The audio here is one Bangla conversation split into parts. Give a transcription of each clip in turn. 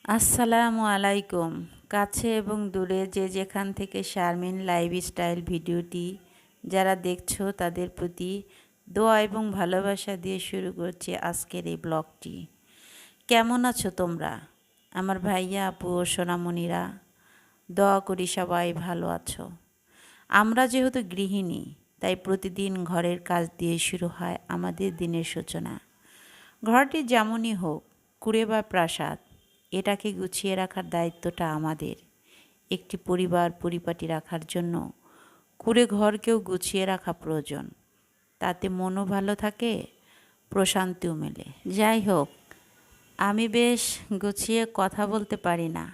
আসসালামু আলাইকুম। কাছে এবং দূরে যে যেখান থেকে শারমিন লাইফস্টাইল ভিডিওটি যারা দেখছো তাদের প্রতি দোয়া এবং ভালোবাসা দিয়ে শুরু করছি আজকের এই ব্লগটি। কেমন আছো তোমরা আমার ভাইয়া আপু ও সোনামণিরা? দোয়া করি সবাই ভালো আছো। আমরা যেহেতু গৃহিণী তাই প্রতিদিন ঘরের কাজ দিয়ে শুরু হয় আমাদের দিনের সূচনা। ঘরটি যেমনই হোক, কুঁড়ে বা প্রাসাদ, এটাকে গুছিয়ে রাখার দায়িত্বটা আমাদের। একটি পরিবার পরিপাটি রাখার জন্য কুঁড়ে ঘরকেও গুছিয়ে রাখা প্রয়োজন। তাতে মনও ভালো থাকে, প্রশান্তিও মেলে। যাই হোক, আমি বেশ গুছিয়ে কথা বলতে পারি না।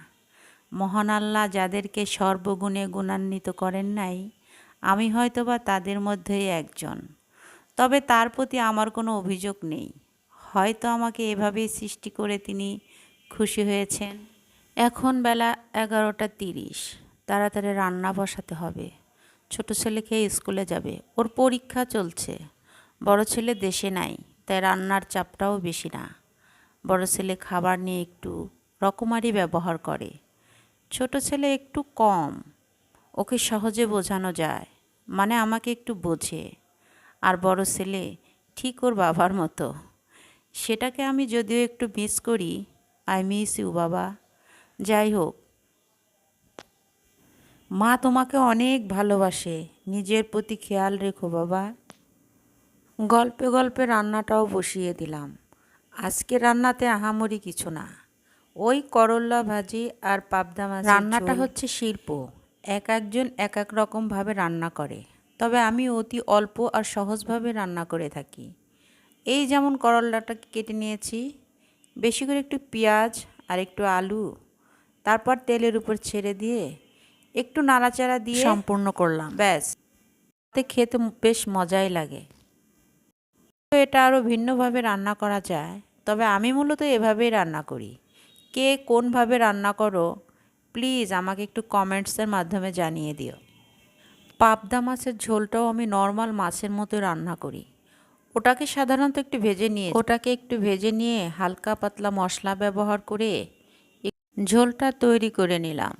মহান আল্লাহ যাদেরকে সর্বগুণে গুণান্বিত করেন নাই, আমি হয়তোবা তাদের মধ্যেই একজন। তবে তার প্রতি আমার কোনো অভিযোগ নেই। হয়তো আমাকে এভাবেই সৃষ্টি করে তিনি খুশি হয়েছেন। এখন বেলা 11:30। তাড়াতাড়ি রান্না বসাতে হবে। ছোট ছেলে খেয়ে স্কুলে যাবে, ওর পরীক্ষা চলছে। বড় ছেলে দেশে নাই, তাই রান্নার চাপটাও বেশি না। বড় ছেলে খাবার নিয়ে একটু রকমারি ব্যবহার করে, ছোট ছেলে একটু কম। ওকে সহজে বোঝানো যায়, মানে আমাকে একটু বোঝে। আর বড় ছেলে ঠিক ওর বাবার মতো। সেটাকে আমি যদিও একটু মিস করি। আই মিস ইউ বাবা। যাই হোক, মা তোমাকে অনেক ভালোবাসে, নিজের প্রতি খেয়াল রেখো বাবা। গল্পে গল্পে রান্নাটাও বসিয়ে দিলাম। আজকে রান্নাতে আহামরি কিছু না, ওই করল্লা ভাজি আর পাবদা মাছ। রান্নাটা হচ্ছে শিল্প, এক একজন এক এক রকমভাবে রান্না করে, তবে আমি অতি অল্প আর সহজভাবে রান্না করে থাকি। এই যেমন করল্লাটা কেটে নিয়েছি, বেশি করে একটু পেঁয়াজ আর একটু আলু, তারপর তেলের উপর ছেড়ে দিয়ে একটু নাড়াচাড়া দিয়ে সম্পূর্ণ করলাম, ব্যাস। এতে খেতে বেশ মজাই লাগে। তো এটা আরও ভিন্নভাবে রান্না করা যায়, তবে আমি মূলত এভাবেই রান্না করি। কে কোনভাবে রান্না করো প্লিজ আমাকে একটু কমেন্টসের মাধ্যমে জানিয়ে দিও। পাবদা মাছের ঝোলটাও আমি নর্মাল মাছের মতো রান্না করি। ওটাকে সাধারণত একটু ভেজে নিয়ে হালকা পাতলা মশলা ব্যবহার করে ঝোলটা তৈরি করে নিলাম।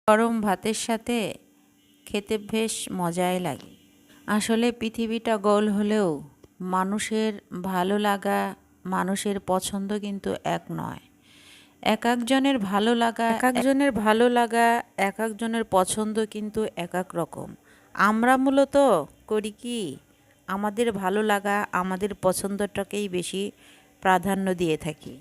গরম ভাতের সাথে খেতে বেশ মজাই লাগে। আসলে পৃথিবীটা গোল হলেও মানুষের ভালো লাগা, মানুষের পছন্দ কিন্তু এক নয়। এক একজনের ভালো লাগা, এক একজনের পছন্দ কিন্তু এক এক রকম। আমরা মূলত করি কি, আমাদের ভালো লাগা, আমাদের পছন্দটাকেই বেশি প্রাধান্য দিয়ে থাকি।